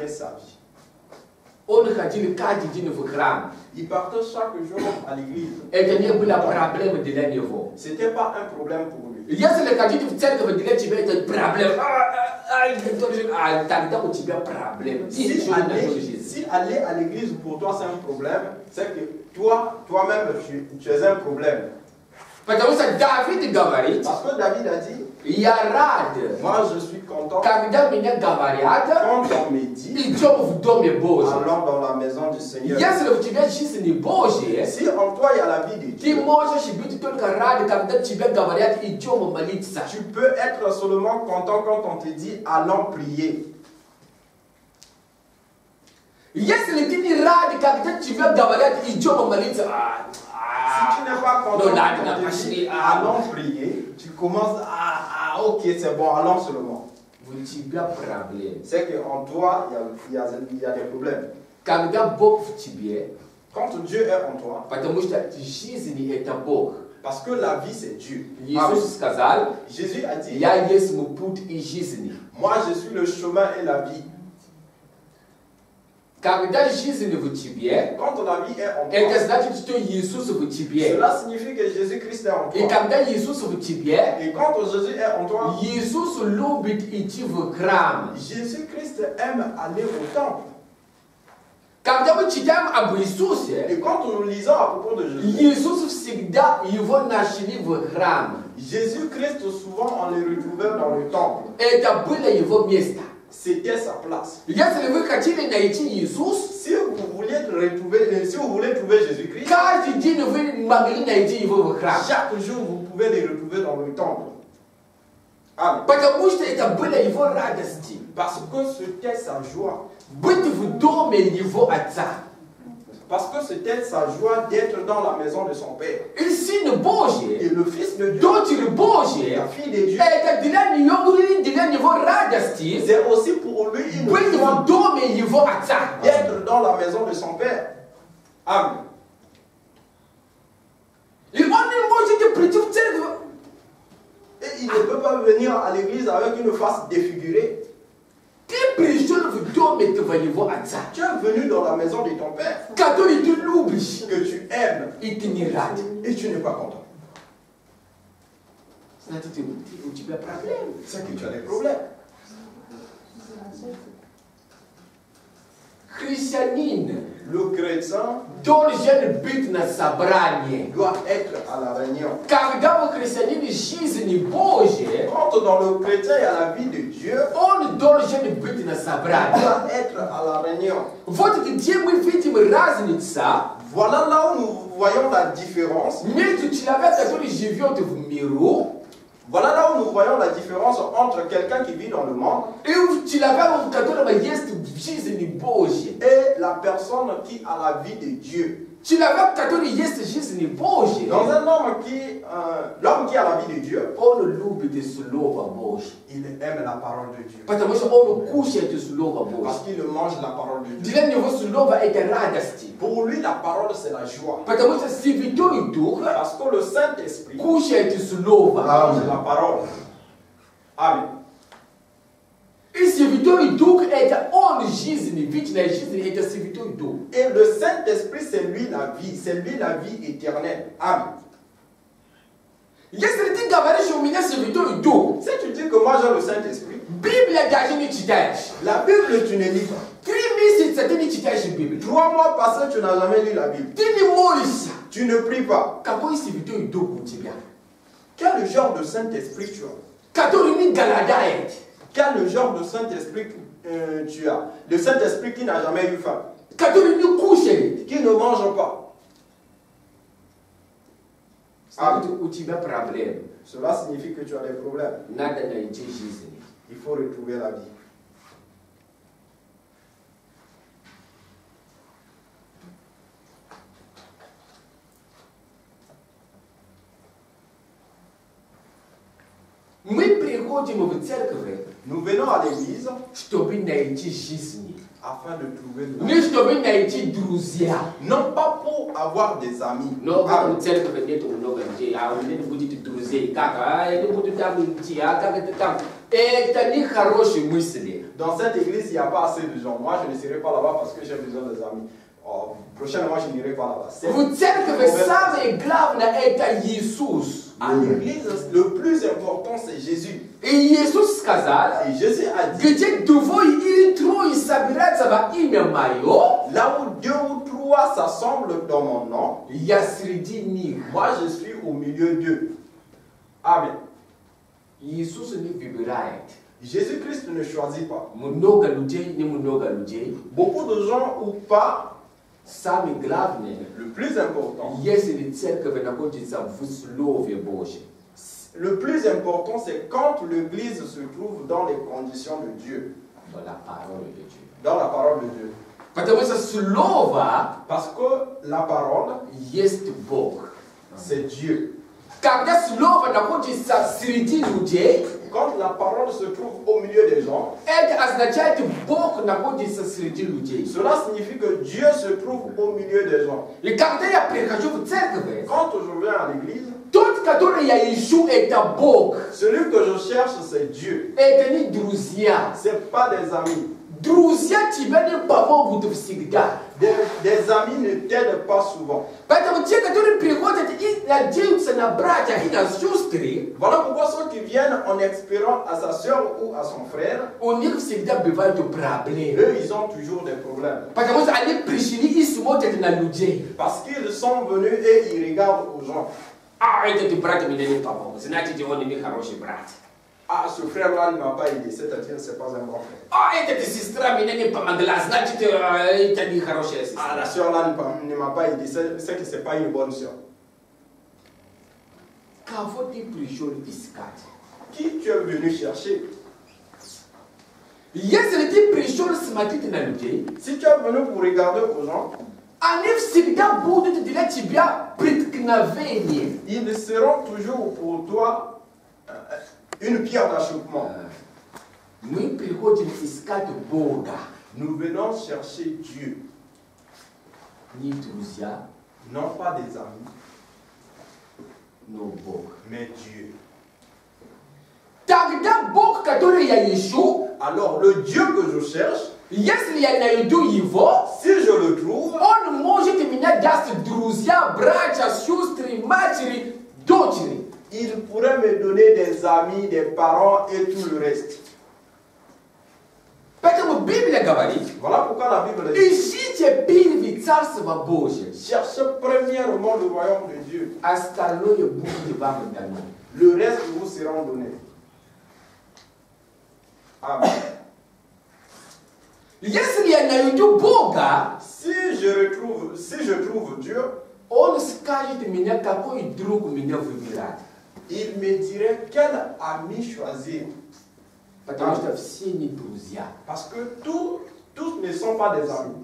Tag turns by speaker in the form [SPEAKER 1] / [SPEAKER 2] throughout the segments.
[SPEAKER 1] sa vie.
[SPEAKER 2] Il partait chaque jour à l'église.
[SPEAKER 1] Ce n'était pas un problème pour lui. Si aller à l'église pour toi c'est un problème, c'est que toi-même tu es un problème. Parce que David a dit, moi je suis content quand on me dit, allons dans la maison du Seigneur. Si en toi il y a la vie de Dieu, tu peux être seulement content quand on te dit, allons prier. Si tu n'es pas content quand on te dit, allons prier, tu commences ok, c'est bon, allons seulement. C'est qu'en toi, il y a des problèmes. Quand Dieu est en toi, parce que la vie c'est Dieu. Jésus a dit, moi je suis le chemin et la vie. Quand la vie est en toi, cela signifie que Jésus-Christ est en toi. Et quand Jésus est en toi, Jésus-Christ aime aller au temple. Et quand nous lisons à propos de Jésus-Christ, souvent on le retrouvait dans le temple. C'était sa place. Si vous voulez trouver Jésus-Christ, chaque jour vous pouvez les retrouver dans le temple. Amen. Parce que c'était sa joie. Parce que c'était sa joie d'être dans la maison de son père. Et le Fils de Dieu, la fille de Dieu, c'est aussi pour lui une joie d'être dans la maison de son père. Amen. Et il ne peut pas venir à l'église avec une face défigurée. Tu es venu dans la maison de ton père que tu aimes et tu n'es pas content. C'est que tu as des problèmes. Le chrétien doit être à la réunion. Quand dans le chrétien il y a la vie de Dieu, il doit être à la réunion. Voilà là où nous voyons la différence. Voilà là où nous voyons la différence entre quelqu'un qui vit dans le monde et la personne qui a la vie de Dieu. Dans un homme l'homme qui a la vie de Dieu, il aime la parole de Dieu. Parce qu'il mange la parole de Dieu. Pour lui, la parole c'est la joie. Parce que le Saint-Esprit mange la parole. Amen. Et le Saint-Esprit, c'est lui la vie. C'est lui la vie éternelle. Amen. Si tu dis que moi j'ai le Saint-Esprit, la Bible tu ne lis pas. 3 mois passés, tu n'as jamais lu la Bible. Tu ne pries pas. Quel genre de Saint-Esprit tu as? Quel genre de Saint-Esprit tu as? Le Saint-Esprit qui n'a jamais eu faim, qui ne mange pas. Cela signifie que tu as des problèmes. Il faut retrouver la vie. Nous venons à l'église afin de trouver le non pas pour avoir des amis.
[SPEAKER 2] dans cette église, il n'y a pas assez de gens. Moi, je ne serai pas là-bas parce que j'ai besoin des amis. Oh, prochainement, je n'irai pas là-bas.
[SPEAKER 1] Vous cercăve same glavna eta Iisus.
[SPEAKER 2] À l'église, le plus important, c'est Jésus.
[SPEAKER 1] Et Iisus сказал,
[SPEAKER 2] Et Jésus a dit,
[SPEAKER 1] где двое или трое собираются во имя Мое,
[SPEAKER 2] là où 2 ou 3 s'assemblent dans mon nom,
[SPEAKER 1] я среди них.
[SPEAKER 2] moi, je suis au milieu d'eux. Amen.
[SPEAKER 1] Иисус не выбирает.
[SPEAKER 2] Jésus-Christ ne choisit pas.
[SPEAKER 1] Много людей, не много людей.
[SPEAKER 2] Beaucoup de gens ou pas,
[SPEAKER 1] Самое главное,
[SPEAKER 2] le plus important,
[SPEAKER 1] если церковь находится в Слове Божьем.
[SPEAKER 2] le plus important, c'est quand l'église se trouve dans les conditions de Dieu,
[SPEAKER 1] Dans la parole de Dieu.
[SPEAKER 2] dans la parole de Dieu.
[SPEAKER 1] Потому что Слово
[SPEAKER 2] Parce que la parole,
[SPEAKER 1] есть Бог.
[SPEAKER 2] c'est Dieu.
[SPEAKER 1] Когда Слово находится среди людей,
[SPEAKER 2] Quand la parole se trouve au milieu des gens,
[SPEAKER 1] это означает, Бог находится среди людей.
[SPEAKER 2] cela signifie que Dieu se trouve au milieu des gens.
[SPEAKER 1] И когда я прихожу в церковь,
[SPEAKER 2] Quand je viens à l'église,
[SPEAKER 1] тот, который я ищу, это Бог.
[SPEAKER 2] celui que je cherche, c'est Dieu.
[SPEAKER 1] Это не друзья.
[SPEAKER 2] Ce n'est pas des amis.
[SPEAKER 1] Друзья тебя не помогут всегда.
[SPEAKER 2] Des amis ne t'aident pas souvent.
[SPEAKER 1] Поэтому те, которые приходят и надеются на братья и на сестры,
[SPEAKER 2] Voilà pourquoi ceux qui viennent en espérant à sa soeur ou à son frère,
[SPEAKER 1] у них всегда бывают проблемы.
[SPEAKER 2] eux, ils ont toujours des problèmes.
[SPEAKER 1] Потому что они пришли и смотрят на людей.
[SPEAKER 2] Parce qu'ils sont venus et ils regardent aux gens.
[SPEAKER 1] А этот брат мне не помог. Значит, он не хороший брат.
[SPEAKER 2] Ah, ce frère-là ne m'a pas aidé, c'est-à-dire c'est pas un bon frère.
[SPEAKER 1] А эта сестра мне не помогла. Значит, это не хорошая сестра.
[SPEAKER 2] Ah, la soeur-là ne m'a pas aidé, c'est que c'est pas une bonne soeur.
[SPEAKER 1] Кого ты пришел искать?
[SPEAKER 2] Qui tu es venu chercher?
[SPEAKER 1] Если ты пришел смотреть на людей,
[SPEAKER 2] Si tu es venu pour regarder aux gens,
[SPEAKER 1] они всегда будут для тебя преткновение.
[SPEAKER 2] ils seront toujours pour toi une pierre d'achoppement.
[SPEAKER 1] Мы приходим искать Бога,
[SPEAKER 2] Nous venons chercher Dieu,
[SPEAKER 1] не друзья,
[SPEAKER 2] non pas des amis,
[SPEAKER 1] но Бог.
[SPEAKER 2] mais Dieu.
[SPEAKER 1] Тогда Бог, который я ищу,
[SPEAKER 2] Alors le Dieu que je cherche,
[SPEAKER 1] если я найду Его,
[SPEAKER 2] si je le trouve,
[SPEAKER 1] Он может меня даст друзья, братья, сестры, матери, дочери.
[SPEAKER 2] il pourrait me donner des amis, des parents et tout le reste.
[SPEAKER 1] Поэтому Библия говорит,
[SPEAKER 2] Voilà pourquoi la Bible dit,
[SPEAKER 1] ищите первое Царство Божие,
[SPEAKER 2] cherchez premièrement le royaume de Dieu.
[SPEAKER 1] остальное будет вам дано.
[SPEAKER 2] Le reste vous sera donné. Amen.
[SPEAKER 1] Если я найду Бога,
[SPEAKER 2] Si je trouve Dieu,
[SPEAKER 1] Он скажет мне, какой друг меня выбирать.
[SPEAKER 2] il me dirait quel ami choisir.
[SPEAKER 1] Потому что все не друзья.
[SPEAKER 2] Parce que tous ne sont pas des amis.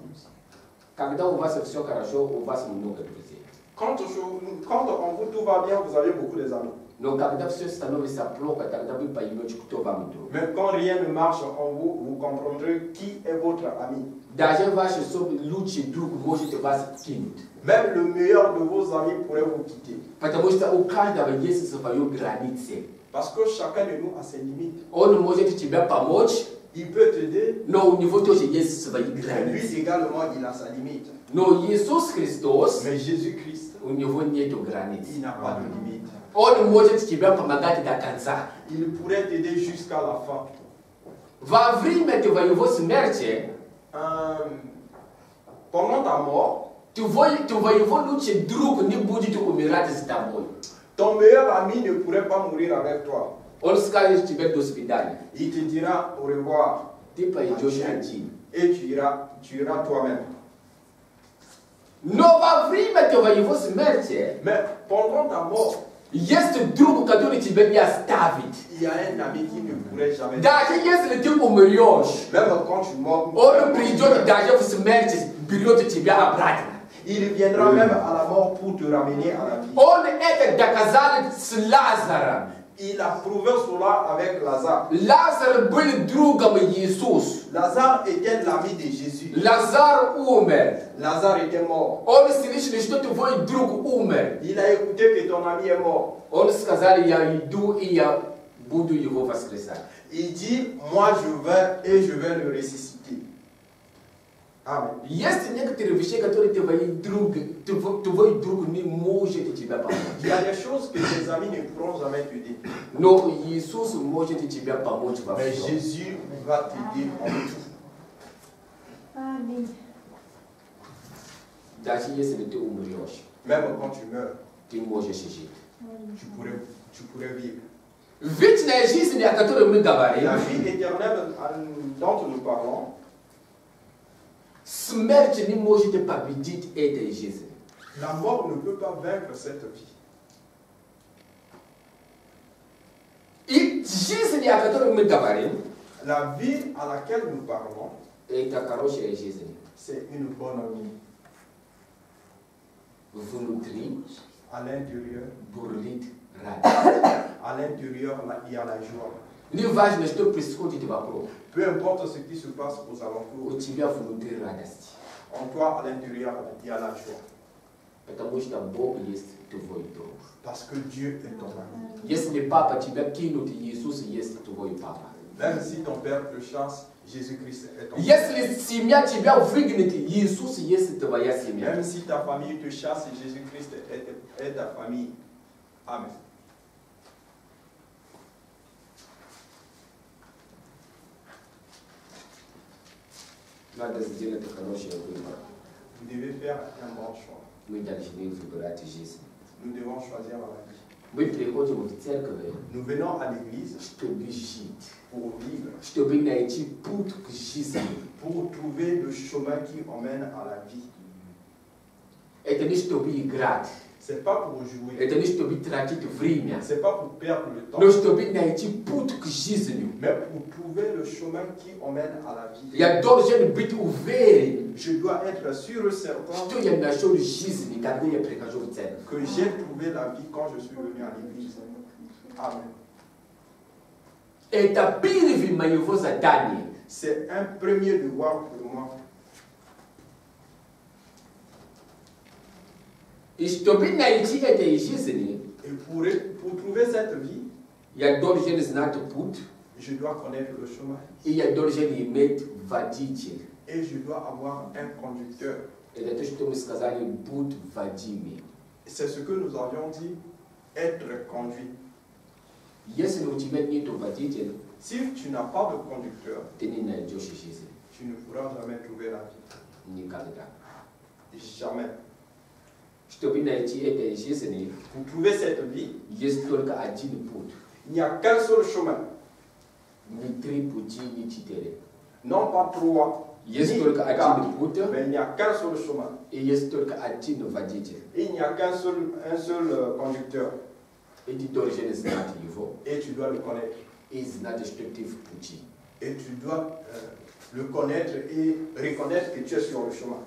[SPEAKER 1] Когда у вас все хорошо, у вас много друзей.
[SPEAKER 2] Quand en vous tout va bien, vous avez beaucoup des amis.
[SPEAKER 1] Но когда все становится плохо, тогда вы поймете, кто вам друг.
[SPEAKER 2] Mais quand rien ne marche en vous, vous comprendrez qui est votre ami.
[SPEAKER 1] Даже ваш лучший друг может вас кинуть.
[SPEAKER 2] Même le meilleur de vos amis pourrait vous quitter.
[SPEAKER 1] Потому что у каждого есть свои границы.
[SPEAKER 2] Parce que chacun de nous a ses limites.
[SPEAKER 1] Он может тебе помочь,
[SPEAKER 2] Il peut t'aider,
[SPEAKER 1] но у него тоже есть свои
[SPEAKER 2] mais
[SPEAKER 1] границы.
[SPEAKER 2] lui également, il a sa limite.
[SPEAKER 1] Но Иисус Христос,
[SPEAKER 2] Mais Jésus-Christ,
[SPEAKER 1] у него нет границ.
[SPEAKER 2] il n'a pas de limite.
[SPEAKER 1] Он может тебе помогать до конца.
[SPEAKER 2] Il pourrait t'aider jusqu'à la fin.
[SPEAKER 1] Во время твоего смерти,
[SPEAKER 2] Pendant ta mort,
[SPEAKER 1] твоего лучшего друга не будет умирать с тобой.
[SPEAKER 2] ton meilleur ami ne pourrait pas mourir avec toi.
[SPEAKER 1] Он скажет тебе до свидания.
[SPEAKER 2] Il te dira au revoir.
[SPEAKER 1] Ты пойдешь один.
[SPEAKER 2] Et tu iras toi-même.
[SPEAKER 1] Но во время твоего смерти
[SPEAKER 2] Mais pendant ta mort,
[SPEAKER 1] есть друг, который тебя не оставит.
[SPEAKER 2] il y a un ami qui ne pourrait jamais.
[SPEAKER 1] Даже если ты умрешь,
[SPEAKER 2] Même quand tu mors,
[SPEAKER 1] он придет даже в смерти, берет тебя обратно.
[SPEAKER 2] il viendra même à la mort pour te ramener à la vie.
[SPEAKER 1] Он это доказал с Лазаром.
[SPEAKER 2] Il a prouvé cela avec Lazare.
[SPEAKER 1] Лазар был другом Иисуса.
[SPEAKER 2] Lazare était l'ami de Jésus.
[SPEAKER 1] Лазар умер.
[SPEAKER 2] Lazare était mort.
[SPEAKER 1] Он слышал, что твой друг умер.
[SPEAKER 2] Il a écouté que ton ami est mort.
[SPEAKER 1] Он сказал, я иду и я буду его воскресать.
[SPEAKER 2] Il dit, moi je vais et je vais le ressusciter. Amen.
[SPEAKER 1] Il y a des
[SPEAKER 2] choses que tes amis ne pourront jamais te dire. Mais Jésus va t'aider en tout.
[SPEAKER 3] Amen.
[SPEAKER 2] Même quand tu meurs, tu pourrais vivre. La vie éternelle dont nous parlons, la mort ne peut pas vaincre cette vie. La vie à laquelle nous parlons, c'est une bonne vie. À l'intérieur, il y a la joie. Peu importe ce qui se passe aux alentours, en toi, à l'intérieur, il y a la joie. Parce que Dieu est ton ami. Même si ton père te chasse, Jésus-Christ est ton ami. Même si ta famille te chasse, Jésus-Christ est ta famille. Amen. Vous devez faire un bon choix. Nous devons choisir la vie. Nous venons à l'église pour vivre, pour trouver le chemin qui emmène à la vie. C'est pas pour jouer. C'est pas pour perdre le temps. Mais pour trouver le chemin qui emmène à la vie. Je dois être sûr et certain que j'ai trouvé la vie quand je suis venu à l'église. Amen. C'est un premier devoir pour moi. Et pour trouver cette vie, je dois connaître le chemin. Et je dois avoir un conducteur. C'est ce que nous avions dit, être conduit. Si tu n'as pas de conducteur, tu ne pourras jamais trouver la vie. Jamais. Pour trouver cette vie, il n'y a qu'un seul chemin. Non pas trois, ni quatre, mais il n'y a qu'un seul chemin. Et il n'y a qu'un seul conducteur. Et tu dois le connaître. Et tu dois le connaître et reconnaître que tu es sur le chemin.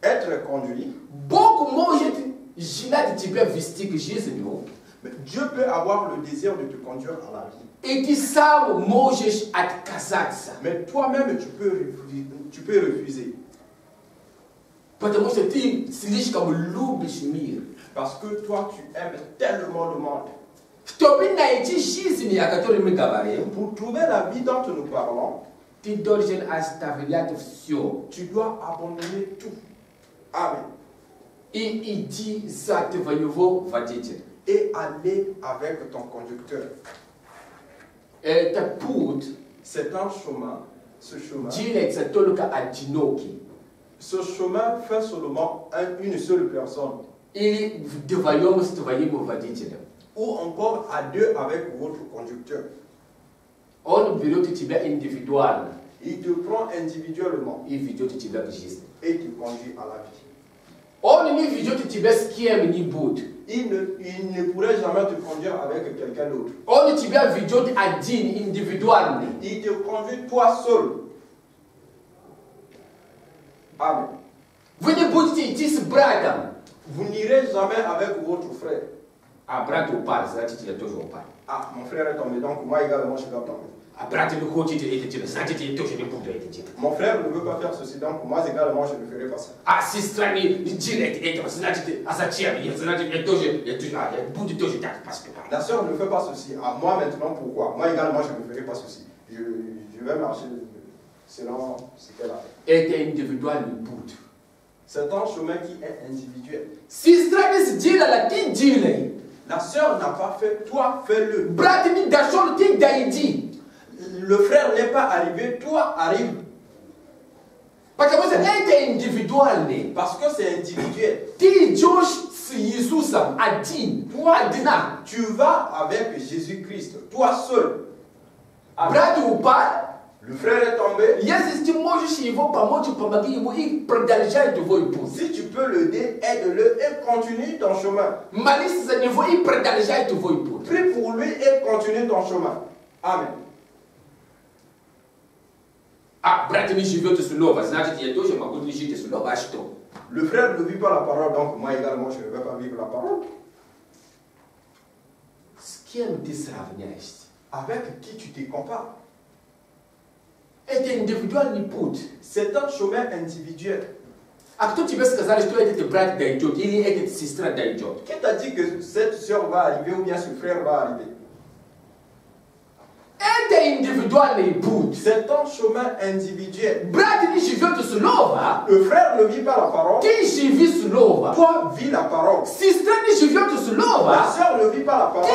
[SPEAKER 2] Être conduit. Mais Dieu peut avoir le désir de te conduire à la vie. Mais toi-même, tu peux refuser. Parce que toi, tu aimes tellement le monde. Pour trouver la vie dont nous parlons, tu dois abandonner tout. Amen. Et aller avec ton conducteur. C'est un chemin. Ce chemin fait seulement une seule personne. Ou encore à deux avec votre conducteur. Il te prend individuellement. Et te conduit à la vie. Il ne pourrait jamais te conduire avec quelqu'un d'autre. Il te conduit toi seul. Amen. Vous n'irez jamais avec votre frère. Ah, mon frère est tombé, donc moi également je dois tomber.
[SPEAKER 1] Mon frère ne veut pas faire ceci, donc moi également je ne ferai pas ça. La sœur ne fait pas ceci. À moi maintenant, pourquoi? Moi également je ne ferai pas ceci. Je vais marcher selon ce qu'elle a fait. C'est un chemin qui est individuel. La sœur n'a pas fait, toi fais-le. Le frère n'est pas arrivé, toi arrive. Parce que c'est individuel. Toi, tu vas avec Jésus-Christ, toi seul. Le frère est tombé. Si tu peux l'aider, aide-le et continue ton chemin. Prie pour lui et continue ton chemin. Amen. Le frère ne vit pas la parole, donc moi également je ne vais pas vivre la parole. Avec qui tu te compares? C'est un chemin individuel. Qui t'a dit que cette soeur va arriver ou bien ce frère va arriver? C'est un chemin individuel. Le frère ne vit pas la parole. Toi vis la parole. La soeur ne vit pas la parole.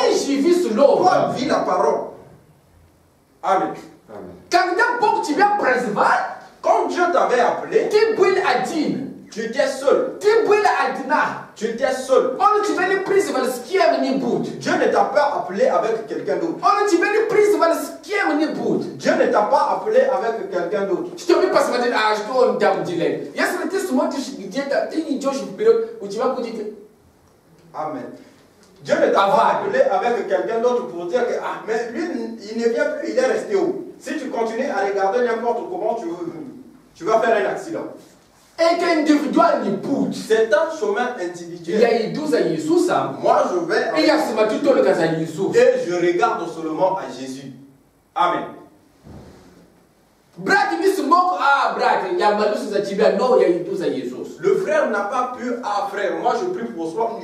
[SPEAKER 1] Toi vis la parole. Amen. Quand Dieu t'avait appelé, tu étais seul. Tu étais seul. Dieu ne t'a pas appelé avec quelqu'un d'autre. Dieu ne t'a pas appelé avec quelqu'un d'autre. Amen. Dieu ne t'a pas appelé avec quelqu'un d'autre pour dire que mais lui, il ne vient plus, il est resté où? Si tu continues à regarder n'importe comment, tu vas faire un accident. C'est un chemin individuel. Moi je vais et je regarde seulement à Jésus. Amen. Le frère n'a pas pu, frère, moi je prie pour toi,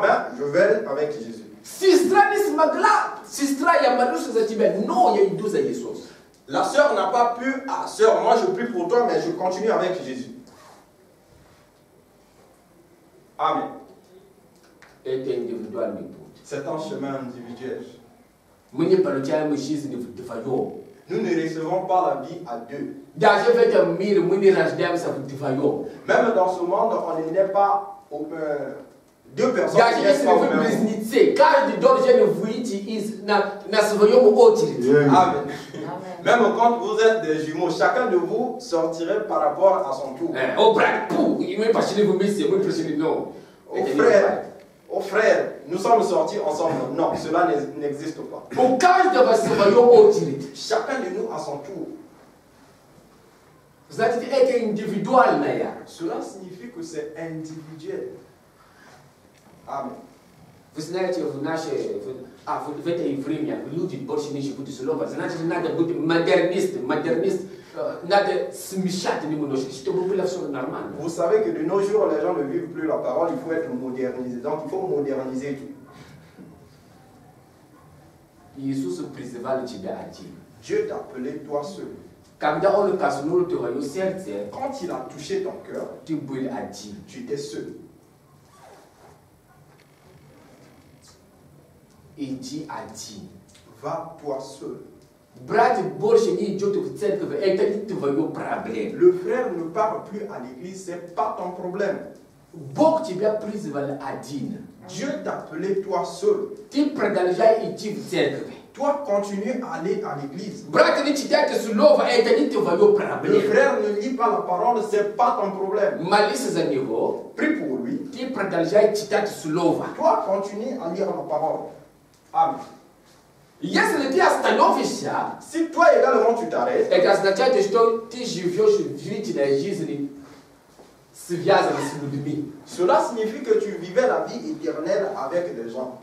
[SPEAKER 1] mais je vais avec Jésus. La sœur n'a pas pu, sœur, moi je prie pour toi, mais je continue avec Jésus. Amen. C'est un chemin individuel. Nous ne recevons pas la vie à deux. Même dans ce monde, on n'est pas deux personnes. Amen. Même quand vous êtes des jumeaux, chacun de vous sortirait par rapport à son tour. Oh frère, nous sommes sortis ensemble. Non, cela n'existe pas. Chacun de nous à son tour. Cela signifie que c'est individuel. Amen. Vous savez que de nos jours, les gens ne vivent plus la parole, il faut être modernisé. Donc il faut moderniser tout. Dieu t'a appelé toi seul. Quand il a touché ton cœur, tu étais seul. Il dit à Dieu, va toi seul. Le frère ne part plus à l'église, c'est pas ton problème. Dieu t'a appelé toi seul. Toi continue à aller à l'église. Le frère ne lit pas la parole, c'est pas ton problème. Prie pour lui. Toi continue à lire la parole. Amen. Si toi également tu t'arrêtes, cela signifie que tu vivais la vie éternelle avec des gens.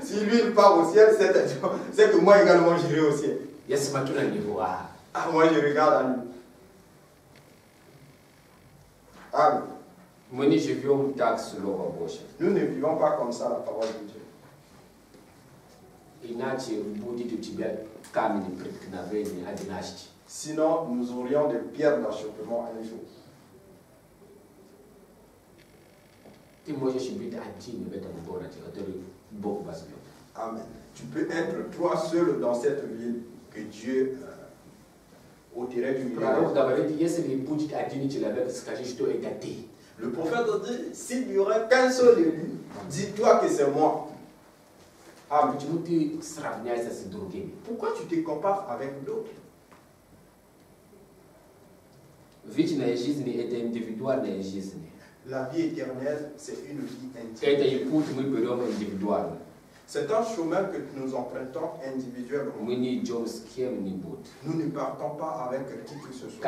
[SPEAKER 1] Si lui il part au ciel, c'est que moi également j'irai au ciel. Ah, moi je regarde à lui. Amen. Nous ne vivons pas comme ça la parole de Dieu. Sinon, nous aurions des pierres d'achoppement un jour. Amen. Tu peux être toi seul dans cette ville que Dieu ôterait du milieu. Le prophète dit, s'il n'y aurait qu'un seul élu, dis-toi que c'est moi. Amen. Pourquoi tu te compares avec d'autres? La vie éternelle, c'est une vie individuelle. C'est un chemin que nous empruntons individuellement. Nous ne partons pas avec qui que ce soit.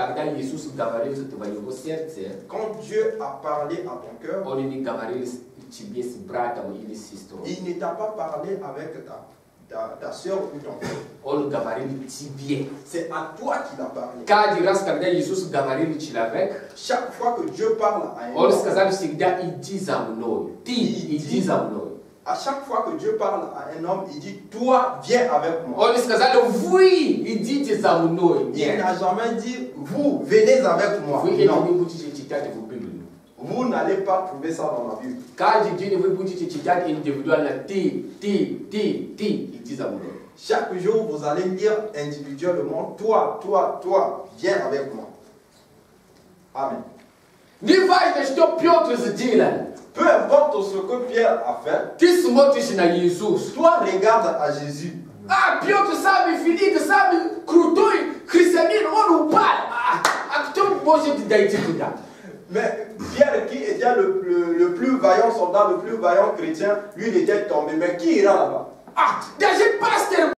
[SPEAKER 1] Quand Dieu a parlé à ton cœur, il ne t'a pas parlé avec ta soeur ou ton frère. C'est à toi qu'il a parlé. Chaque fois que Dieu parle à un homme, à chaque fois que Dieu parle à un homme, il dit, toi, viens avec moi. Il n'a jamais dit, vous, venez avec moi. Non. Vous n'allez pas trouver ça dans la Bible. Chaque jour, vous allez dire individuellement, toi, toi, toi, viens avec moi. Amen. Peu importe ce que Pierre a fait, toi regarde à Jésus.
[SPEAKER 2] Ah, Piotr sabe, Filipe sabe, Krutoi, Christianine, on nous parle.
[SPEAKER 1] Mais Pierre, qui était le plus vaillant soldat, le plus vaillant chrétien, lui il était tombé. Mais qui ira là-bas?
[SPEAKER 2] Ah, déjà pasteur.